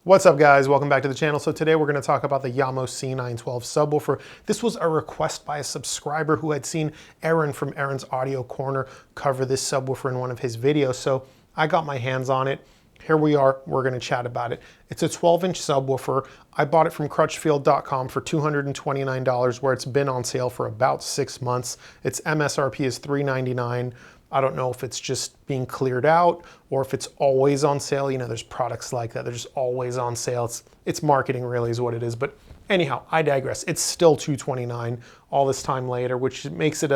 What's up guys, welcome back to the channel. So today we're going to talk about the Jamo C912 Subwoofer. This was a request by a subscriber who had seen Aaron from Aaron's Audio Corner cover this subwoofer in one of his videos. So I got my hands on it. Here we are, we're going to chat about it. It's a 12-inch subwoofer. I bought it from crutchfield.com for $229 where it's been on sale for about 6 months. Its MSRP is $399. I don't know if it's just being cleared out or if it's always on sale. You know, there's products like that. They're just always on sale. It's marketing really is what it is. But anyhow, I digress. It's still $229 all this time later, which makes it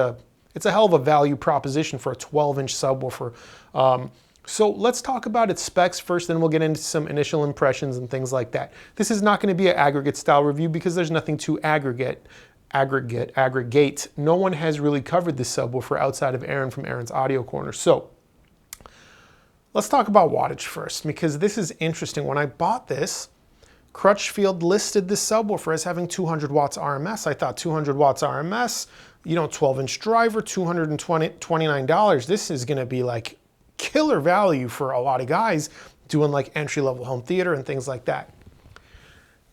it's a hell of a value proposition for a 12-inch subwoofer. So let's talk about its specs first, then we'll get into some initial impressions and things like that. This is not going to be an aggregate style review because there's nothing to aggregate. No one has really covered this subwoofer outside of Aaron from Aaron's Audio Corner. So let's talk about wattage first, because this is interesting. When I bought this, Crutchfield listed this subwoofer as having 200 watts RMS. I thought 200 watts RMS, you know, 12-inch driver, $229. This is going to be like killer value for a lot of guys doing like entry-level home theater and things like that.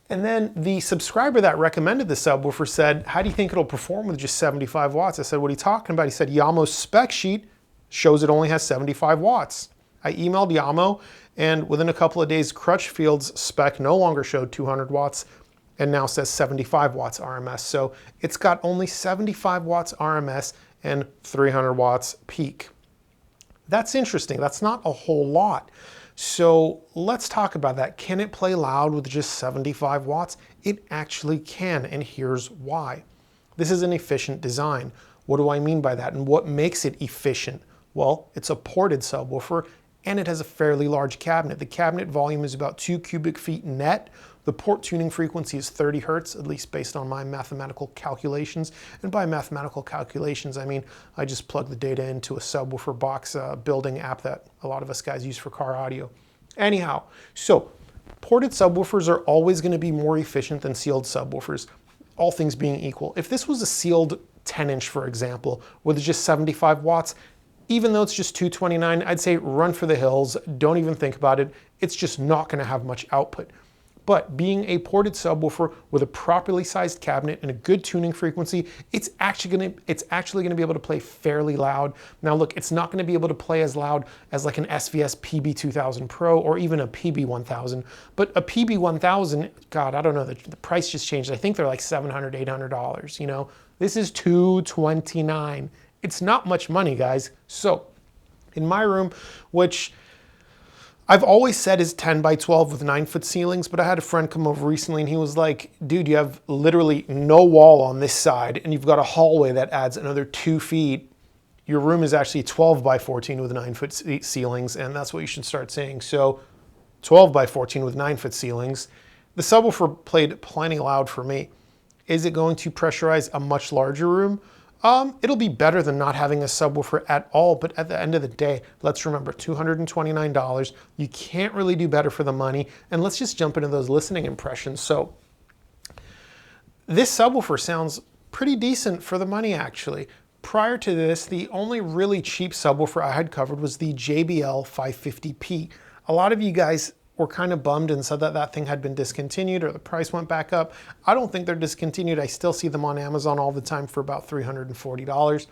And then the subscriber that recommended the subwoofer said, how do you think it'll perform with just 75 watts? I said, what are you talking about? He said, Jamo's spec sheet shows it only has 75 watts. I emailed Jamo, and within a couple of days, Crutchfield's spec no longer showed 200 watts and now says 75 watts RMS. So it's got only 75 watts RMS and 300 watts peak. That's interesting. That's not a whole lot. So let's talk about that. Can it play loud with just 75 watts? It actually can, and here's why. This is an efficient design. What do I mean by that, and what makes it efficient? Well, it's a ported subwoofer, and it has a fairly large cabinet. The cabinet volume is about 2 cubic feet net. The port tuning frequency is 30 hertz, at least based on my mathematical calculations. And by mathematical calculations, I mean, I just plug the data into a subwoofer box building app that a lot of us guys use for car audio. Anyhow, so ported subwoofers are always going to be more efficient than sealed subwoofers, all things being equal. If this was a sealed 10-inch, for example, with just 75 watts, even though it's just $229, I'd say run for the hills, don't even think about it. It's just not going to have much output. But being a ported subwoofer with a properly sized cabinet and a good tuning frequency, it's actually going to be able to play fairly loud. Now look, it's not going to be able to play as loud as like an SVS PB2000 Pro or even a PB1000, but a PB1000, God, I don't know, the price just changed. I think they're like $700, $800, you know? This is $229. It's not much money, guys. So in my room, which I've always said is 10 by 12 with 9-foot ceilings, but I had a friend come over recently and he was like, dude, you have literally no wall on this side and you've got a hallway that adds another 2 feet. Your room is actually 12 by 14 with 9-foot ceilings, and that's what you should start saying. So 12 by 14 with 9-foot ceilings. The subwoofer played plenty loud for me. Is it going to pressurize a much larger room? It'll be better than not having a subwoofer at all, but at the end of the day, let's remember $229. You can't really do better for the money, and let's just jump into those listening impressions. So this subwoofer sounds pretty decent for the money, actually. Prior to this, the only really cheap subwoofer I had covered was the JBL 550p. A lot of you guys were kind of bummed and said that that thing had been discontinued or the price went back up. I don't think they're discontinued. I still see them on Amazon all the time for about $340,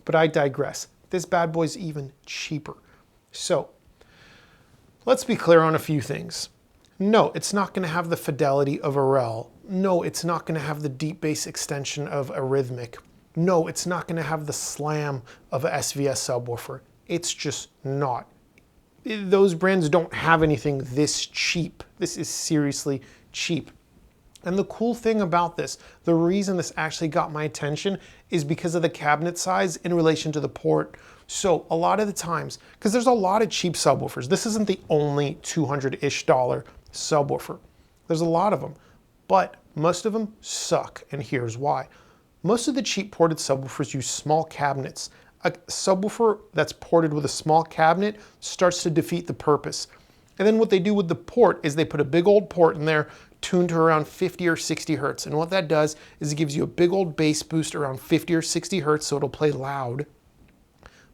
but I digress. This bad boy's even cheaper. So let's be clear on a few things. No, it's not going to have the fidelity of a REL. No, it's not going to have the deep bass extension of a Rhythmic. No, it's not going to have the slam of a SVS subwoofer. It's just not. Those brands don't have anything this cheap. This is seriously cheap. And the cool thing about this, the reason this actually got my attention is because of the cabinet size in relation to the port. So a lot of the times, because there's a lot of cheap subwoofers, this isn't the only $200-ish subwoofer. There's a lot of them, but most of them suck, and here's why. Most of the cheap ported subwoofers use small cabinets. A subwoofer that's ported with a small cabinet starts to defeat the purpose. And then what they do with the port is they put a big old port in there tuned to around 50 or 60 hertz. And what that does is it gives you a big old bass boost around 50 or 60 hertz so it'll play loud.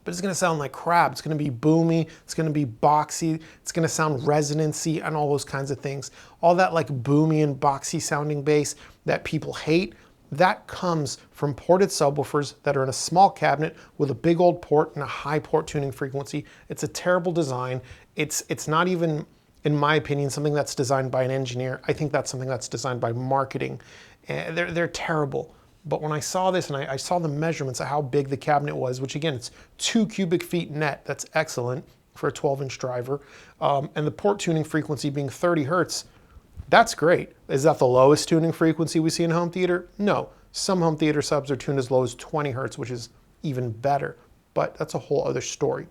but it's gonna sound like crap. It's gonna be boomy, it's gonna be boxy, it's gonna sound resonancy and all those kinds of things. All that like boomy and boxy sounding bass that people hate, that comes from ported subwoofers that are in a small cabinet with a big old port and a high port tuning frequency. It's a terrible design. It's not even, in my opinion, something that's designed by an engineer. I think that's something that's designed by marketing. They're terrible. But when I saw this and I saw the measurements of how big the cabinet was, which again, it's 2 cubic feet net, that's excellent for a 12-inch driver, and the port tuning frequency being 30 hertz, that's great. Is that the lowest tuning frequency we see in home theater? No. Some home theater subs are tuned as low as 20 hertz, which is even better, but that's a whole other story.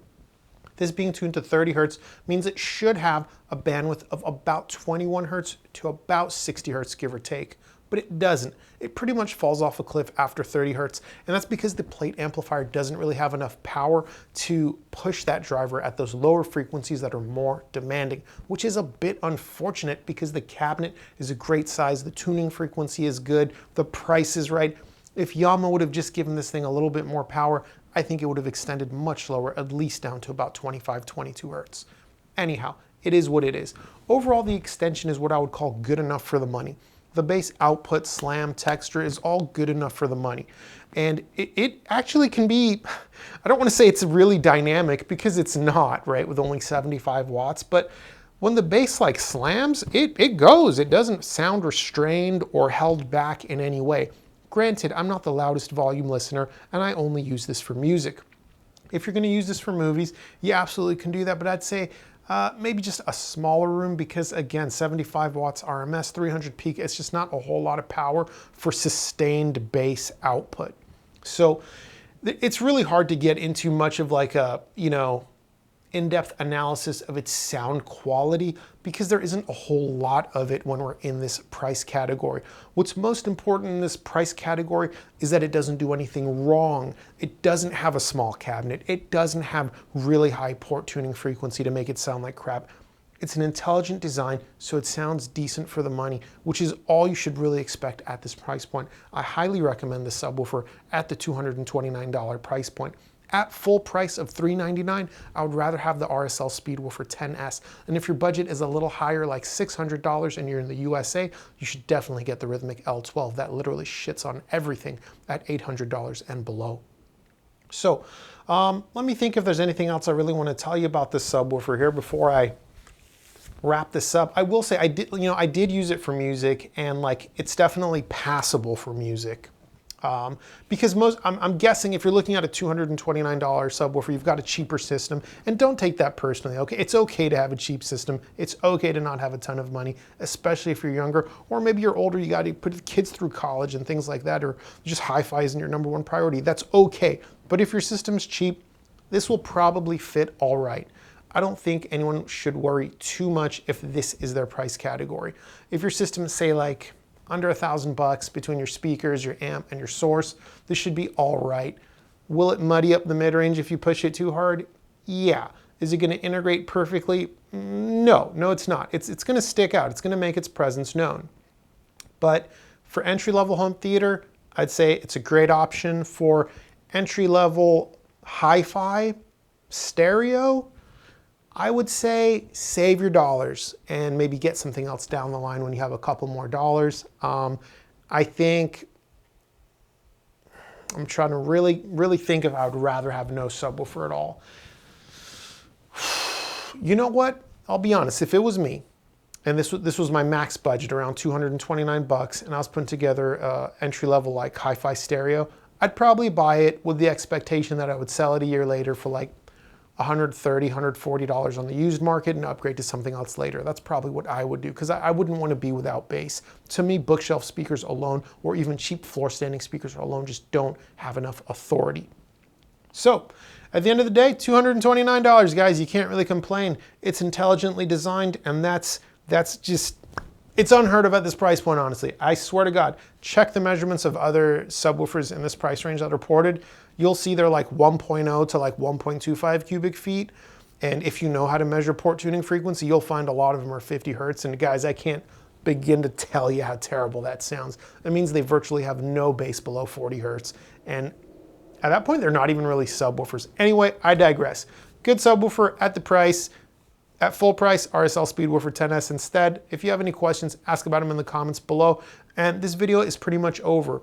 This being tuned to 30 hertz means it should have a bandwidth of about 21 hertz to about 60 hertz, give or take. But it doesn't. It pretty much falls off a cliff after 30 hertz, and that's because the plate amplifier doesn't really have enough power to push that driver at those lower frequencies that are more demanding, which is a bit unfortunate because the cabinet is a great size, the tuning frequency is good, the price is right. If Jamo would have just given this thing a little bit more power, I think it would have extended much lower, at least down to about 25, 22 hertz. Anyhow, it is what it is. Overall, the extension is what I would call good enough for the money. The bass output, slam, texture is all good enough for the money. And it actually can be, I don't want to say it's really dynamic because it's not, right, with only 75 watts, but when the bass like slams, it goes. It doesn't sound restrained or held back in any way. Granted, I'm not the loudest volume listener and I only use this for music. If you're going to use this for movies, you absolutely can do that, but I'd say maybe just a smaller room because again, 75 watts RMS, 300 peak, it's just not a whole lot of power for sustained bass output. So it's really hard to get into much of like a, in-depth analysis of its sound quality because there isn't a whole lot of it when we're in this price category. What's most important in this price category is that it doesn't do anything wrong. It doesn't have a small cabinet. It doesn't have really high port tuning frequency to make it sound like crap. It's an intelligent design, so it sounds decent for the money, which is all you should really expect at this price point. I highly recommend the subwoofer at the $229 price point. At full price of $399, I would rather have the RSL Speedwoofer 10S. And if your budget is a little higher, like $600 and you're in the USA, you should definitely get the Rhythmic L12. That literally shits on everything at $800 and below. So let me think if there's anything else I really want to tell you about this subwoofer here before I wrap this up. I will say I did use it for music and like it's definitely passable for music. Because I'm guessing if you're looking at a $229 subwoofer, you've got a cheaper system, and don't take that personally, okay? It's okay to have a cheap system. It's okay to not have a ton of money, especially if you're younger, or maybe you're older, you gotta put kids through college and things like that, or just hi-fi isn't your #1 priority. That's okay. But if your system's cheap, this will probably fit all right. I don't think anyone should worry too much if this is their price category. If your system is, say, like, under $1,000 between your speakers, your amp, and your source, this should be all right. Will it muddy up the mid-range if you push it too hard? Yeah. Is it going to integrate perfectly? No, it's not. It's going to stick out. It's going to make its presence known. But for entry-level home theater, I'd say it's a great option. For entry-level hi-fi stereo, I would say save your dollars and maybe get something else down the line when you have a couple more dollars. I think, I'm trying to really think if I would rather have no subwoofer at all. You know what? I'll be honest, if it was me, and this was my max budget, around $229, and I was putting together entry-level like hi-fi stereo, I'd probably buy it with the expectation that I would sell it a year later for like $130, $140 on the used market and upgrade to something else later. That's probably what I would do because I wouldn't want to be without bass. To me, bookshelf speakers alone or even cheap floor standing speakers alone just don't have enough authority. So at the end of the day, $229, guys, you can't really complain. It's intelligently designed and that's just, it's unheard of at this price point, honestly. I swear to God, check the measurements of other subwoofers in this price range that are ported. You'll see they're like 1.0 to like 1.25 cubic feet. And if you know how to measure port tuning frequency, you'll find a lot of them are 50 hertz. And guys, I can't begin to tell you how terrible that sounds. That means they virtually have no bass below 40 hertz. And At that point, they're not even really subwoofers. Anyway, I digress. Good subwoofer at the price. At full price, RSL Speedwoofer 10S instead. If you have any questions, ask about them in the comments below. And this video is pretty much over.